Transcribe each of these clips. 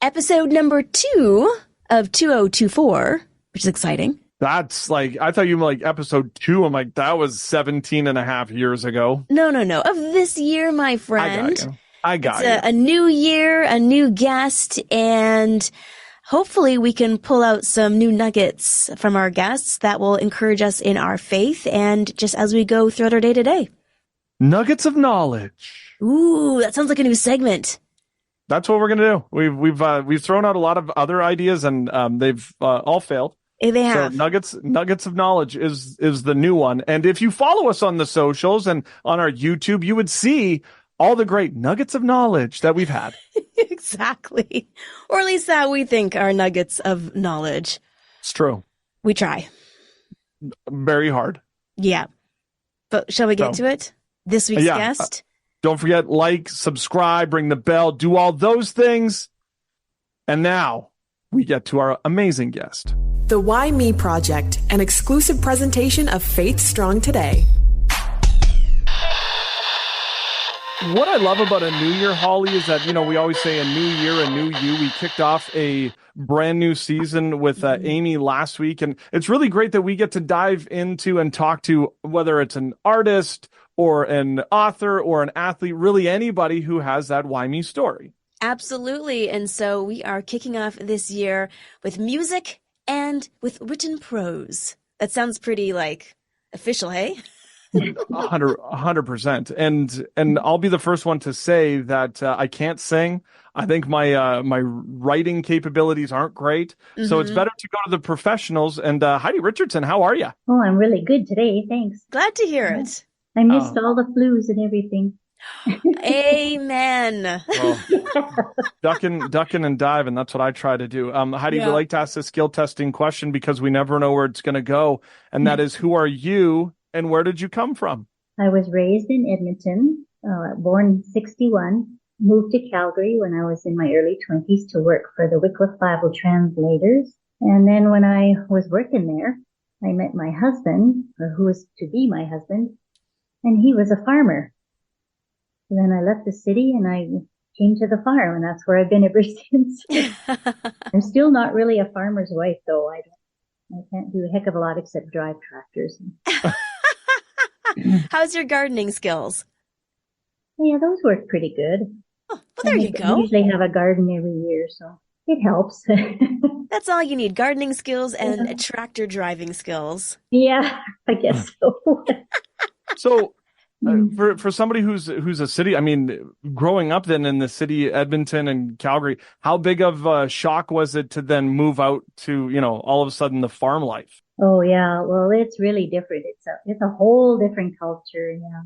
episode number 2 of 2024, which is exciting. That's like, I thought you were like episode 2. I'm like, that was 17 and a half years ago. No. Of this year, my friend. I got you. It's a new year, a new guest, and hopefully we can pull out some new nuggets from our guests that will encourage us in our faith and just as we go throughout our day to day. Nuggets of knowledge. Ooh, that sounds like a new segment. That's what we're gonna do. We've thrown out a lot of other ideas and they've all failed. They have. So nuggets of knowledge is the new one. And if you follow us on the socials and on our YouTube, you would see all the great nuggets of knowledge that we've had. Exactly. Or at least that we think are nuggets of knowledge. It's true. We try. Very hard. Yeah. But shall we get to it? This week's guest? Don't forget, like, subscribe, ring the bell, do all those things. And now we get to our amazing guest. The Why Me Project, an exclusive presentation of Faith Strong Today. What I love about a new year, Holly, is that, we always say a new year, a new you. We kicked off a brand new season with Amy last week. And it's really great that we get to dive into and talk to whether it's an artist or an author or an athlete, really anybody who has that Why Me story. Absolutely. And so we are kicking off this year with music and with written prose. That sounds pretty official, hey? 100%. And I'll be the first one to say that I can't sing. I think my writing capabilities aren't great. Mm-hmm. So it's better to go to the professionals. And Heidi Richardson, how are you? Oh, I'm really good today. Thanks. Glad to hear it. I missed all the flus and everything. Amen. Well, ducking and diving. That's what I try to do. Heidi, we like to ask this skill testing question because we never know where it's going to go. And that is, who are you and where did you come from? I was raised in Edmonton, born in 1961, moved to Calgary when I was in my early 20s to work for the Wycliffe Bible Translators. And then when I was working there, I met my husband, or who was to be my husband, and he was a farmer. And then I left the city and I came to the farm, and that's where I've been ever since. I'm still not really a farmer's wife, though. I can't do a heck of a lot except drive tractors. How's your gardening skills? Yeah, those work pretty good. Oh, well, there you go. I usually have a garden every year, so it helps. That's all you need, gardening skills and tractor driving skills. Yeah, I guess so. So for somebody who's a city, I mean, growing up then in the city, Edmonton and Calgary, how big of a shock was it to then move out to, all of a sudden the farm life? Oh, yeah. Well, it's really different. It's a whole different culture. Yeah.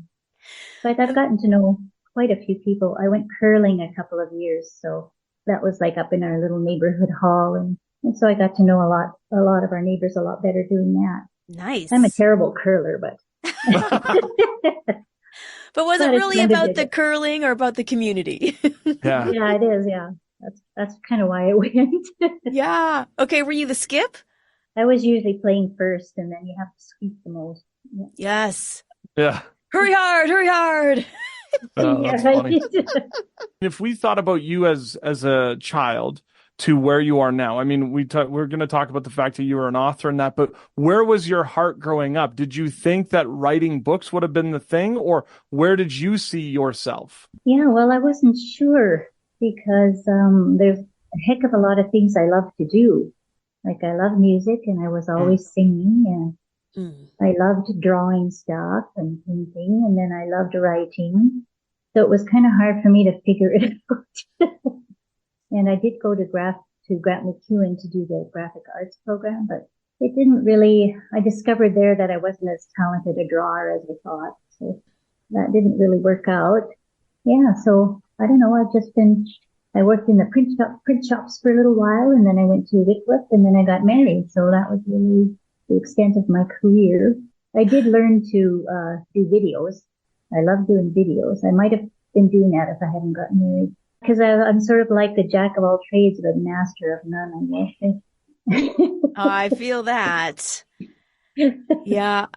But I've gotten to know quite a few people. I went curling a couple of years. So that was up in our little neighborhood hall. And so I got to know a lot of our neighbors a lot better doing that. Nice. I'm a terrible curler, but. But was it really about the curling or about the community? Yeah. Yeah, it is. Yeah. That's kind of why I went. Yeah. Okay. Were you the skip? I was usually playing first, and then you have to sweep the most. Yeah. Yes. Yeah. Hurry hard. That's funny. If we thought about you as a child to where you are now, I mean, we're going to talk about the fact that you were an author and that, but where was your heart growing up? Did you think that writing books would have been the thing, or where did you see yourself? Yeah, well, I wasn't sure because there's a heck of a lot of things I love to do. I love music, and I was always singing, and I loved drawing stuff and painting, and then I loved writing. So it was kind of hard for me to figure it out. And I did go to Grant MacEwan to do the graphic arts program, but it didn't really, I discovered there that I wasn't as talented a drawer as I thought. So that didn't really work out. Yeah, so I don't know, I worked in the print shops for a little while, and then I went to Wycliffe, and then I got married. So that was really the extent of my career. I did learn to do videos. I love doing videos. I might have been doing that if I hadn't gotten married. Because I'm sort of like the jack of all trades, but master of none, I guess. Oh, I feel that. Yeah.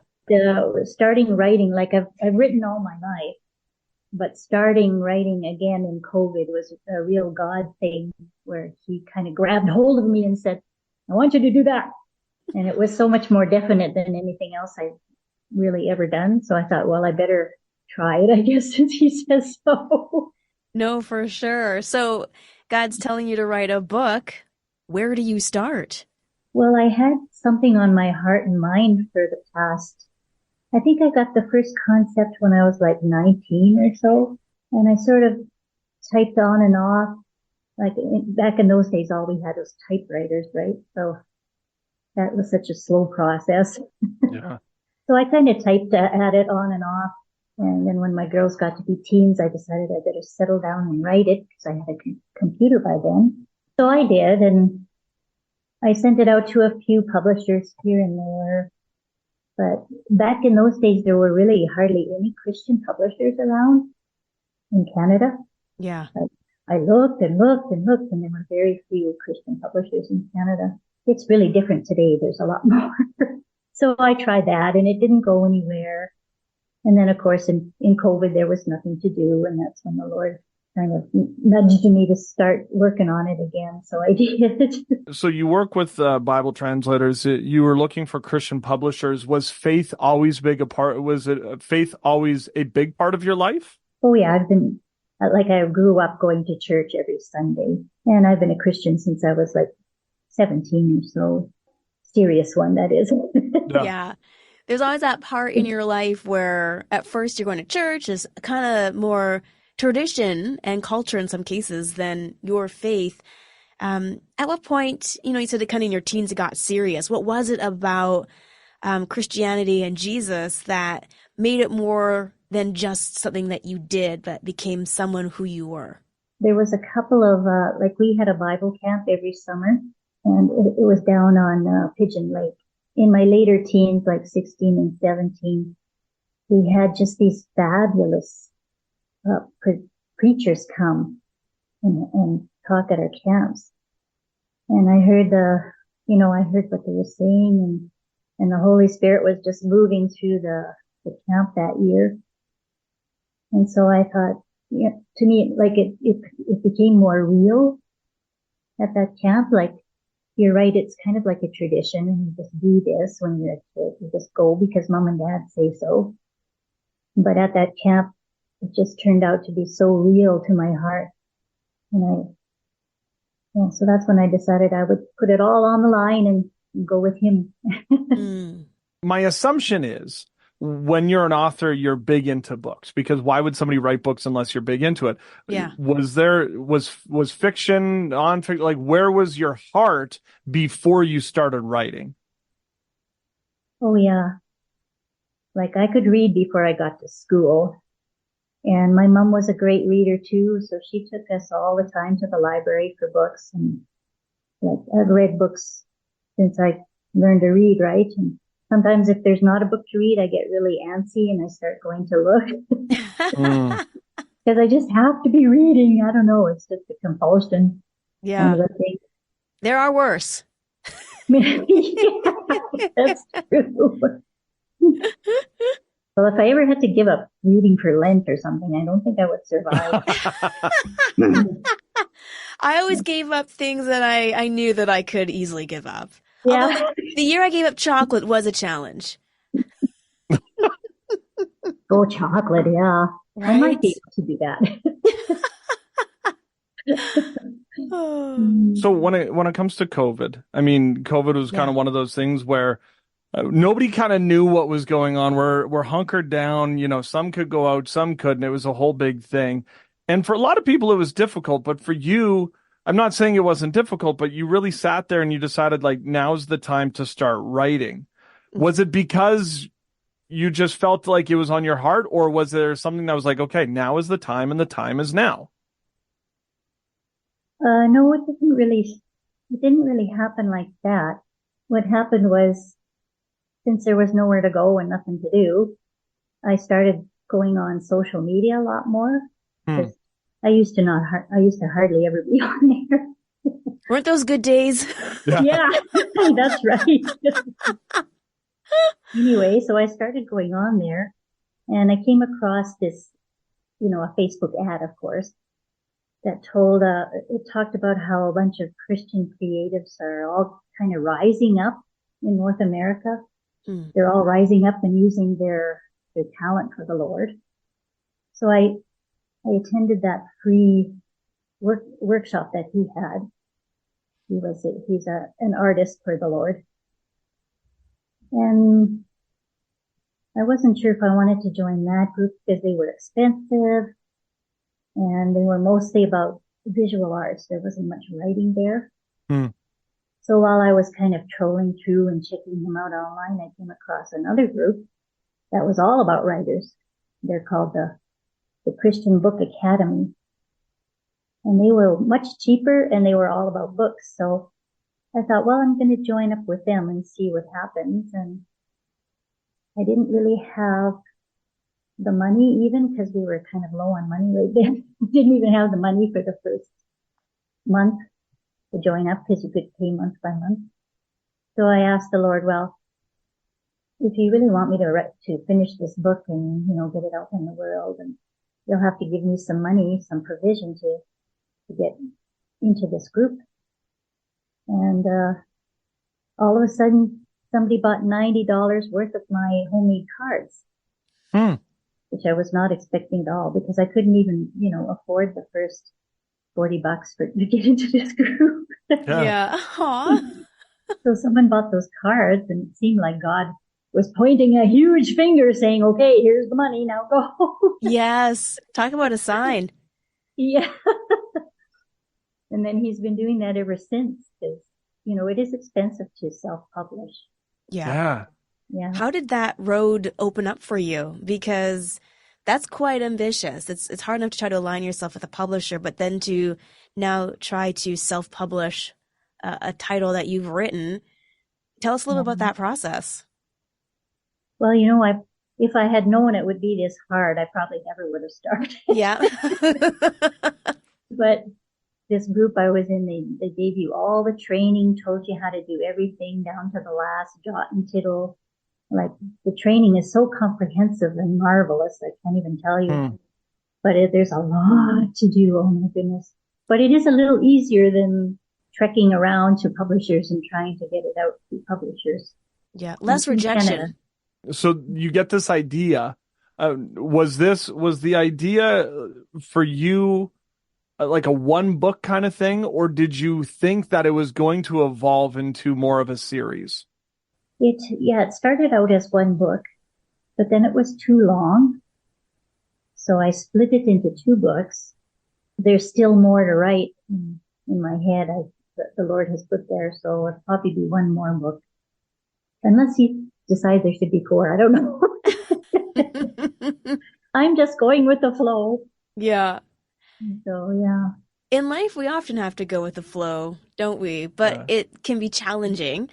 Starting writing, I've written all my life. But starting writing again in COVID was a real God thing where he kind of grabbed hold of me and said, I want you to do that. And it was so much more definite than anything else I've really ever done. So I thought, well, I better try it, I guess, since he says so. No, for sure. So God's telling you to write a book. Where do you start? Well, I had something on my heart and mind for the past. I think I got the first concept when I was like 19 or so. And I sort of typed on and off. Like back in those days, all we had was typewriters, right? So that was such a slow process. Yeah. So I kind of typed at it on and off. And then when my girls got to be teens, I decided I better settle down and write it because I had a computer by then. So I did, and I sent it out to a few publishers here and there. But back in those days, there were really hardly any Christian publishers around in Canada. Yeah. I looked and looked and looked, and there were very few Christian publishers in Canada. It's really different today. There's a lot more. So I tried that, and it didn't go anywhere. And then, of course, in COVID, there was nothing to do, and that's when the Lord kind of nudged me to start working on it again. So I did. So you work with Bible translators. You were looking for Christian publishers. Was faith always was it faith always a big part of your life? Oh, yeah. I grew up going to church every Sunday, and I've been a Christian since I was like 17 or so. Serious one, that is. Yeah. There's always that part in your life where at first you're going to church is kind of more tradition and culture in some cases than your faith. At what point, you said that kind of in your teens it got serious. What was it about Christianity and Jesus that made it more than just something that you did, but became someone who you were? There was a couple of, we had a Bible camp every summer, and it was down on Pigeon Lake. In my later teens, like 16 and 17, we had just these fabulous preachers come and talk at our camps. And I heard I heard what they were saying, and the Holy Spirit was just moving through the camp that year. And so I thought, to me, like it became more real at that camp. Like, you're right, it's kind of like a tradition, and you just do this when you're a kid. You just go because mom and dad say so. But at that camp, it just turned out to be so real to my heart. And so that's when I decided I would put it all on the line and go with him. My assumption is when you're an author, you're big into books, because why would somebody write books unless you're big into it? Yeah. Was fiction, nonfiction, like where was your heart before you started writing? Oh, yeah. Like I could read before I got to school. And my mom was a great reader too. So she took us all the time to the library for books. And like I've read books since I learned to read, right? And sometimes if there's not a book to read, I get really antsy and I start going to look. Because I just have to be reading. I don't know. It's just a compulsion. Yeah. Kind of a thing. There are worse. Yeah, that's true. Well, if I ever had to give up reading for Lent or something, I don't think I would survive. I always gave up things that I knew that I could easily give up. Yeah. Although the year I gave up chocolate was a challenge. Oh, chocolate, yeah. Right? I might be able to do that. So when it comes to COVID, I mean, COVID was kind of one of those things where nobody kind of knew what was going on. We're hunkered down. Some could go out, some couldn't. It was a whole big thing. And for a lot of people, it was difficult. But for you, I'm not saying it wasn't difficult, but you really sat there and you decided, like, now's the time to start writing. Was it because you just felt like it was on your heart, or was there something that was like, okay, now is the time and the time is now? No, it didn't really happen like that. What happened was, since there was nowhere to go and nothing to do, I started going on social media a lot more. Because I used to hardly ever be on there. Weren't those good days? Yeah, that's right. Anyway, so I started going on there, and I came across this a Facebook ad, of course, that told, it talked about how a bunch of Christian creatives are all kind of rising up in North America. They're all rising up and using their talent for the Lord. So I attended that free workshop that he had. He's an artist for the Lord. And I wasn't sure if I wanted to join that group because they were expensive and they were mostly about visual arts. There wasn't much writing there. So while I was kind of trolling through and checking them out online, I came across another group that was all about writers. They're called the Christian Book Academy. And they were much cheaper and they were all about books. So I thought, well, I'm going to join up with them and see what happens. And I didn't really have the money even because we were kind of low on money right then. We didn't even have the money for the first month to join up because you could pay month by month. So I asked the Lord, well, if you really want me to finish this book and, get it out in the world, and you'll have to give me some money, some provision to get into this group. And all of a sudden, somebody bought $90 worth of my homemade cards, which I was not expecting at all because I couldn't even, afford the first $40 to get into this group. Yeah. So someone bought those cards and it seemed like God was pointing a huge finger saying, okay, here's the money, now go. Yes. Talk about a sign. Yeah. And then he's been doing that ever since because, it is expensive to self-publish. Yeah. Yeah. How did that road open up for you? Because that's quite ambitious. It's hard enough to try to align yourself with a publisher, but then to now try to self-publish a title that you've written. Tell us a little bit about that process. Well, if I had known it would be this hard, I probably never would have started. Yeah. But this group I was in, they gave you all the training, told you how to do everything down to the last jot and tittle. Like the training is so comprehensive and marvelous. I can't even tell you, but there's a lot to do. Oh my goodness. But it is a little easier than trekking around to publishers and trying to get it out to publishers. Yeah. Less rejection. So you get this idea. Was the idea for you like a one book kind of thing, or did you think that it was going to evolve into more of a series? It started out as one book, but then it was too long. So I split it into 2 books. There's still more to write in my head the Lord has put there. So it'll probably be 1 more book. Unless he decides there should be 4. I don't know. I'm just going with the flow. Yeah. So, yeah. In life, we often have to go with the flow, don't we? But it can be challenging.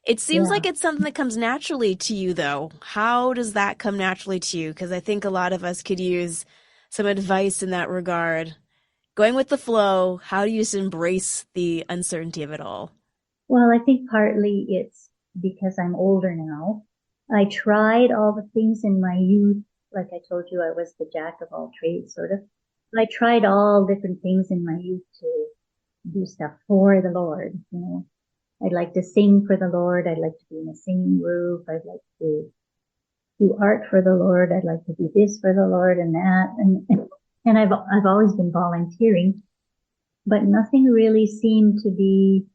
It seems like it's something that comes naturally to you, though. How does that come naturally to you? Because I think a lot of us could use some advice in that regard. Going with the flow, how do you just embrace the uncertainty of it all? Well, I think partly it's because I'm older now. I tried all the things in my youth. Like I told you, I was the jack of all trades, sort of. I tried all different things in my youth to do stuff for the Lord, I'd like to sing for the Lord. I'd like to be in a singing group. I'd like to do art for the Lord. I'd like to do this for the Lord and that. And I've always been volunteering, but nothing really seemed to be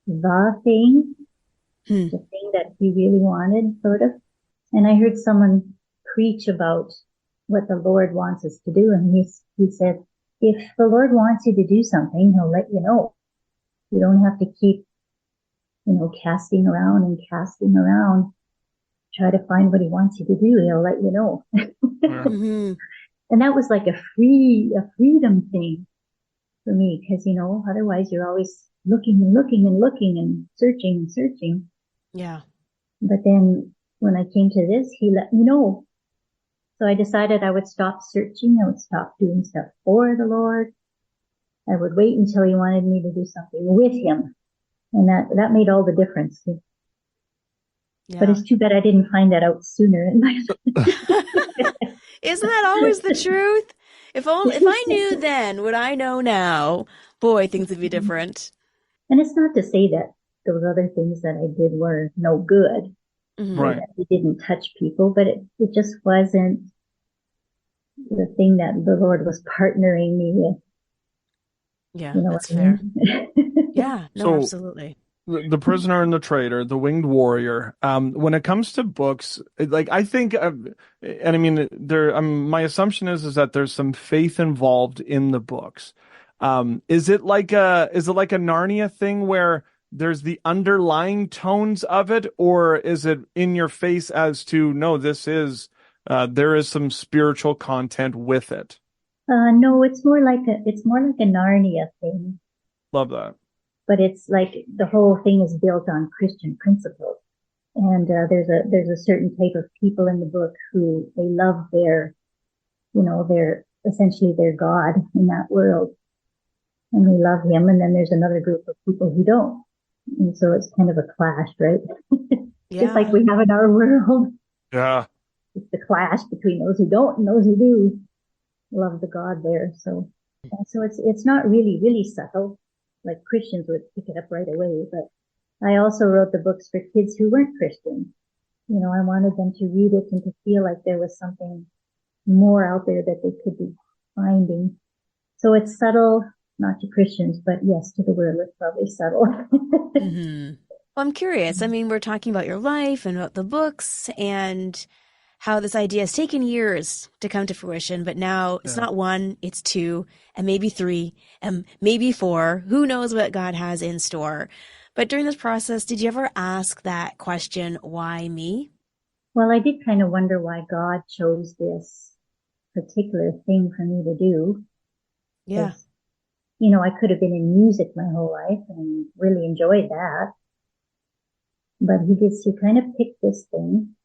the thing that he really wanted, sort of. And I heard someone preach about what the Lord wants us to do. And he said, if the Lord wants you to do something, he'll let you know. You don't have to keep, casting around, try to find what he wants you to do. He'll let you know. Mm-hmm. And that was like a freedom thing for me. Because, otherwise you're always looking and searching. Yeah. But then when I came to this, he let me know. So I decided I would stop searching. I would stop doing stuff for the Lord. I would wait until he wanted me to do something with him. And that made all the difference. Yeah. But it's too bad I didn't find that out sooner in my life. Isn't that always the truth? If I knew then what I know now, boy, things would be different. And it's not to say that those other things that I did were no good, or Right. that it didn't touch people, but it just wasn't the thing that the Lord was partnering me with. Yeah, You know that's what I fair. mean? Yeah, no, So absolutely. the Prisoner and the Traitor, the Winged Warrior. When it comes to books, like I think, and I mean, there. My assumption is that there's some faith involved in the books. Is it like a Narnia thing where there's the underlying tones of it, or is it in your face as to no, there is some spiritual content with it? No, it's more like a Narnia thing, Love that. but it's like the whole thing is built on Christian principles. And there's a certain type of people in the book who they love their essentially their God in that world, and they love him. And then there's another group of people who don't, and so it's kind of a clash, right? Just like Yeah. we have in our world, Yeah. it's the clash between those who don't and those who do love the God there. So it's not really subtle, like Christians would pick it up right away. But I also wrote the books for kids who weren't Christian. I wanted them to read it and to feel like there was something more out there that they could be finding. So it's subtle, not to Christians, but yes, to the world, it's probably subtle. Hmm. Well, I'm curious. I mean, we're talking about your life and about the books and how this idea has taken years to come to fruition, but now it's Yeah. not one, it's two, and maybe three, and maybe four. Who knows what God has in store? But during this process, did you ever ask that question, why me? Well, I did kind of wonder why God chose this particular thing for me to do. Yeah. Because, I could have been in music my whole life and really enjoyed that. But he kind of picked this thing,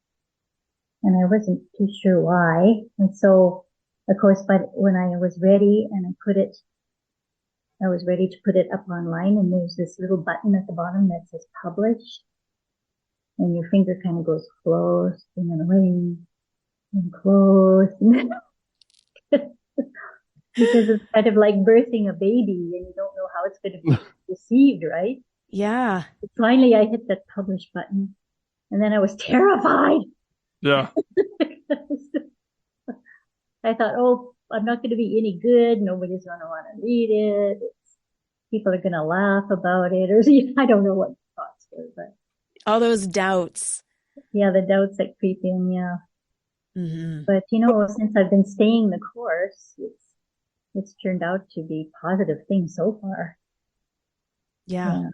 and I wasn't too sure why. And so, of course, but when I was ready and I was ready to put it up online, and there's this little button at the bottom that says publish, and your finger kind of goes close and then away and close. Because it's kind of like birthing a baby and you don't know how it's going to be received, right? Yeah. But finally, I hit that publish button, and then I was terrified. Yeah. I thought, oh, I'm not going to be any good. Nobody's going to want to read it. People are going to laugh about it, or I don't know what the thoughts were, but All those doubts. yeah, the doubts that creep in, yeah. Hmm. But since I've been staying the course, it's turned out to be positive things so far. Yeah. Yeah.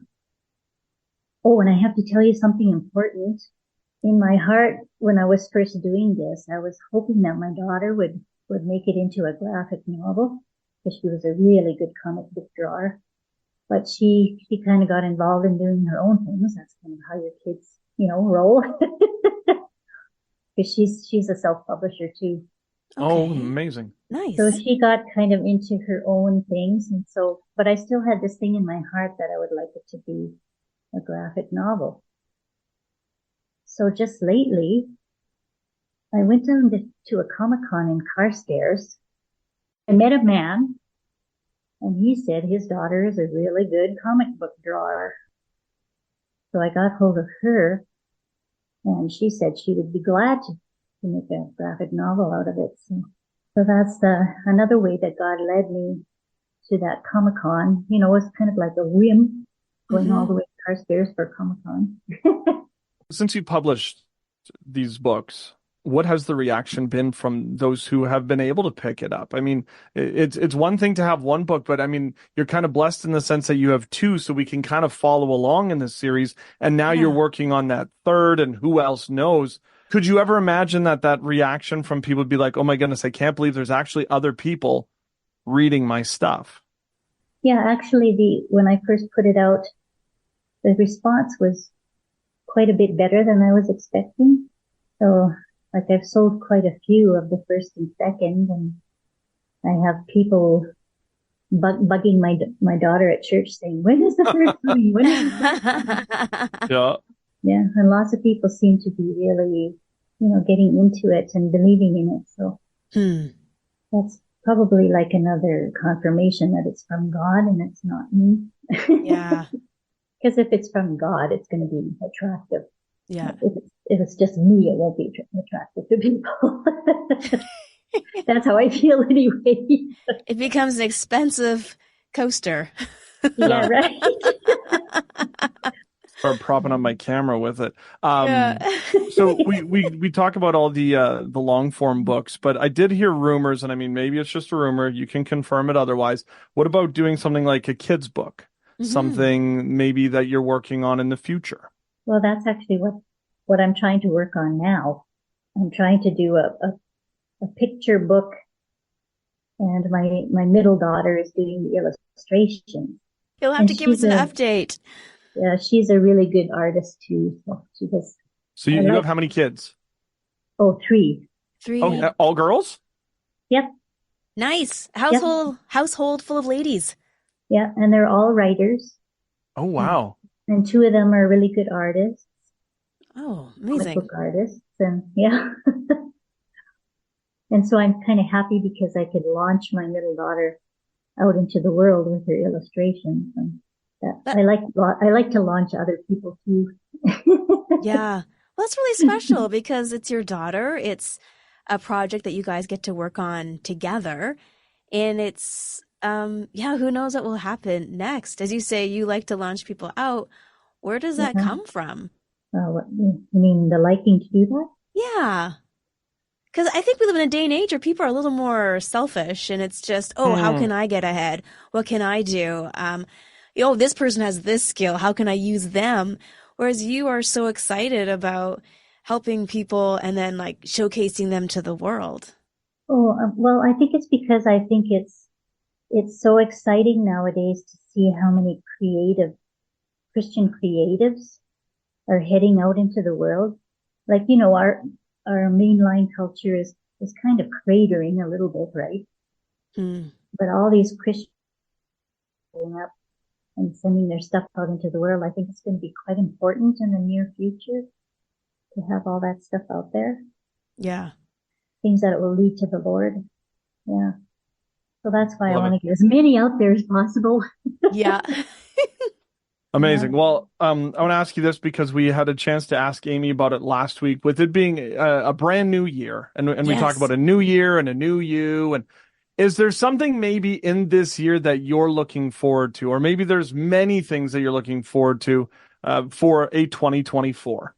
Oh, and I have to tell you something important. In my heart, when I was first doing this, I was hoping that my daughter would make it into a graphic novel, because she was a really good comic book drawer. But she kind of got involved in doing her own things. That's kind of how your kids, roll. Because she's a self-publisher too. Oh, Okay. amazing. Nice. So she got kind of into her own things. And so, but I still had this thing in my heart that I would like it to be a graphic novel. So just lately, I went down to a Comic-Con in Carstairs. I met a man, and he said his daughter is a really good comic book drawer. So I got hold of her, and she said she would be glad to make a graphic novel out of it. So that's another way that God led me to that Comic-Con. It was kind of like a whim, going all the way to Carstairs for Comic-Con. Since you published these books, what has the reaction been from those who have been able to pick it up? I mean, it's one thing to have one book, but I mean, you're kind of blessed in the sense that you have two, so we can kind of follow along in this series. And now you're working on that third, and who else knows? Could you ever imagine that reaction from people would be like, oh my goodness, I can't believe there's actually other people reading my stuff? Yeah, actually, when I first put it out, the response was quite a bit better than I was expecting. So, like, I've sold quite a few of the first and second, and I have people bugging my daughter at church saying, "When is the first coming? When is the first coming?" Yeah. Yeah, and lots of people seem to be really, getting into it and believing in it. So That's probably like another confirmation that it's from God and it's not me. Yeah. Because if it's from God, it's going to be attractive. Yeah. If it's just me, it won't be attractive to people. That's how I feel anyway. It becomes an expensive coaster. Yeah, right. Start propping on my camera with it. Yeah. So we talk about all the long form books, but I did hear rumors, and I mean maybe it's just a rumor. You can confirm it otherwise. What about doing something like a kid's book? Something maybe that you're working on in the future? Well, that's actually what I'm trying to work on now. I'm trying to do a picture book, and my middle daughter is doing the illustrations. You'll have And to give us an update. Yeah, she's a really good artist too. So she does. So you have how many kids? Oh, three. Oh, all girls? Yep. Nice. Household full of ladies. Yeah, and they're all writers. Oh, wow. And two of them are really good artists. Oh, Comic amazing. book artists. And yeah. And so I'm kind of happy because I could launch my middle daughter out into the world with her illustrations. And I like to launch other people too. Yeah. Well, that's really special because it's your daughter. It's a project that you guys get to work on together. And it's, who knows what will happen next? As you say, you like to launch people out. Where does that come from? What, you mean the liking to do that? Yeah. Because I think we live in a day and age where people are a little more selfish and it's just, how can I get ahead? What can I do? This person has this skill. How can I use them? Whereas you are so excited about helping people and then like showcasing them to the world. Oh, well, I think it's because I think it's so exciting nowadays to see how many Christian creatives are heading out into the world. Like, our mainline culture is kind of cratering a little bit, right? But all these Christians going up and sending their stuff out into the world, I think it's going to be quite important in the near future to have all that stuff out there. Yeah. Things that it will lead to the Lord. Yeah. So that's why I want to get as many out there as possible. Yeah. Amazing. Yeah. Well, I want to ask you this because we had a chance to ask Amy about it last week. With it being a brand new year, and we talk about a new year and a new you, and is there something maybe in this year that you're looking forward to, or maybe there's many things that you're looking forward to for a 2024?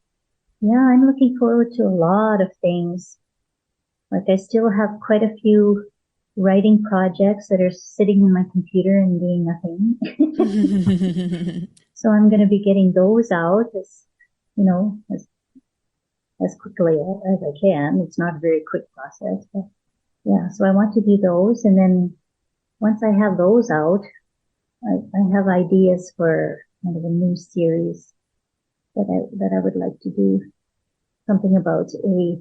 Yeah, I'm looking forward to a lot of things. Like I still have quite a few writing projects that are sitting in my computer and doing nothing. So I'm going to be getting those out as quickly as I can. It's not a very quick process, but yeah, so I want to do those. And then once I have those out, I have ideas for kind of a new series that I would like to do. Something about a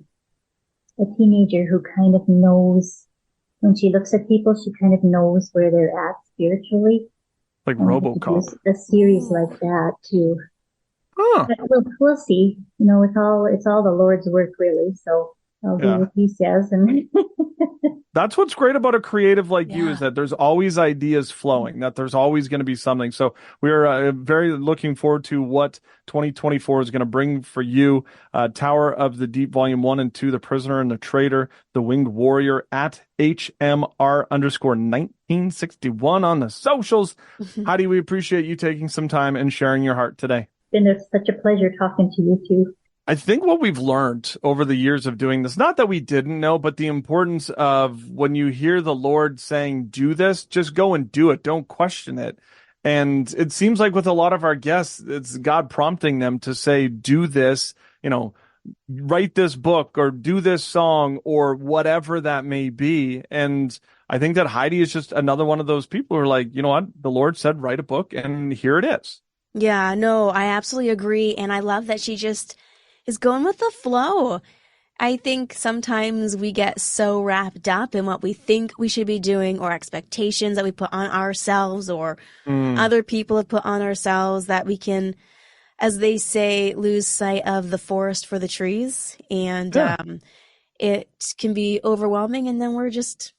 teenager who kind of knows, when she looks at people, she kind of knows where they're at spiritually. Like RoboCop. A series like that too. Huh. But we'll see. It's all the Lord's work really. So I'll do what He says. And that's what's great about a creative like you, is that there's always ideas flowing, that there's always going to be something. So we're very looking forward to what 2024 is going to bring for you. Tower of the Deep Volume 1 and 2, The Prisoner and the Traitor, The Winged Warrior, at HMR_1961 on the socials. Heidi, we appreciate you taking some time and sharing your heart today. It's been such a pleasure talking to you too. I think what we've learned over the years of doing this, not that we didn't know, but the importance of when you hear the Lord saying, do this, just go and do it. Don't question it. And it seems like with a lot of our guests, it's God prompting them to say, do this, write this book or do this song or whatever that may be. And I think that Heidi is just another one of those people who are like, you know what? The Lord said, write a book, and here it is. Yeah, no, I absolutely agree. And I love that she just is going with the flow. I think sometimes we get so wrapped up in what we think we should be doing or expectations that we put on ourselves or other people have put on ourselves that we can, as they say, lose sight of the forest for the trees. And it can be overwhelming, and then we're just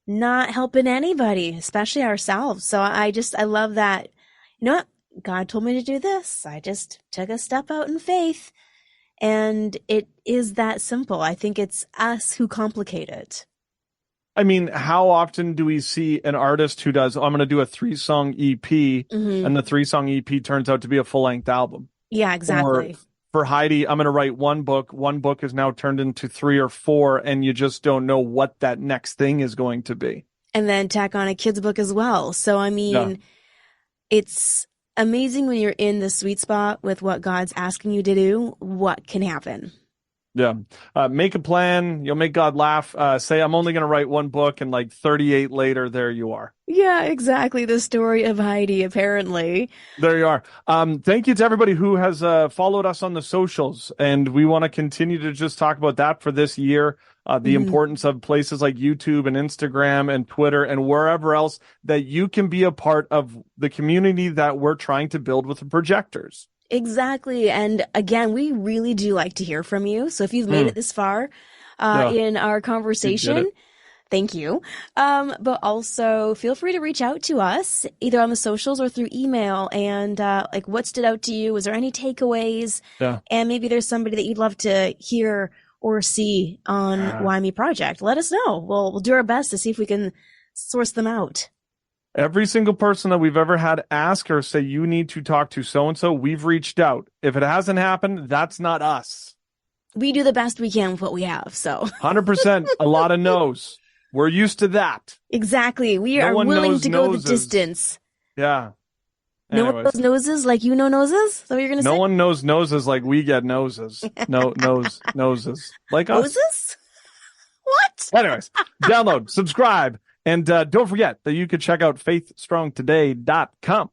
not helping anybody, especially ourselves. So I love that, you know what? God told me to do this. I just took a step out in faith, and it is that simple. I think it's us who complicate it. I mean, how often do we see an artist who does, I'm going to do a 3-song EP, and the 3-song EP turns out to be a full-length album? Yeah, exactly. Or for Heidi, I'm going to write one book. One book is now turned into 3 or 4, and you just don't know what that next thing is going to be. And then tack on a kid's book as well. So, I mean, it's amazing when you're in the sweet spot with what God's asking you to do, what can happen. Yeah. Make a plan. You'll make God laugh. Say, I'm only going to write one book, and like 38 later, there you are. Yeah, exactly. The story of Heidi, apparently. There you are. Thank you to everybody who has followed us on the socials. And we want to continue to just talk about that for this year. The importance of places like YouTube and Instagram and Twitter and wherever else that you can be a part of the community that we're trying to build with the projectors. Exactly. And again, we really do like to hear from you. So if you've made it this far in our conversation, thank you. But also feel free to reach out to us either on the socials or through email. And like, what stood out to you? Was there any takeaways? Yeah. And maybe there's somebody that you'd love to hear or see on Why Me Project. Let us know. We'll do our best to see if we can source them out. Every single person that we've ever had ask or say, you need to talk to so-and-so, we've reached out. If it hasn't happened, that's not us. We do the best we can with what we have, so. 100%. A lot of no's. We're used to that. Exactly. We are willing to go the distance. Yeah. No one knows noses like you know noses? Is that what you're going to say? No one knows noses like we get noses. Noses. Like us. Noses? What? Anyways, download, subscribe. And don't forget that you can check out faithstrongtoday.com.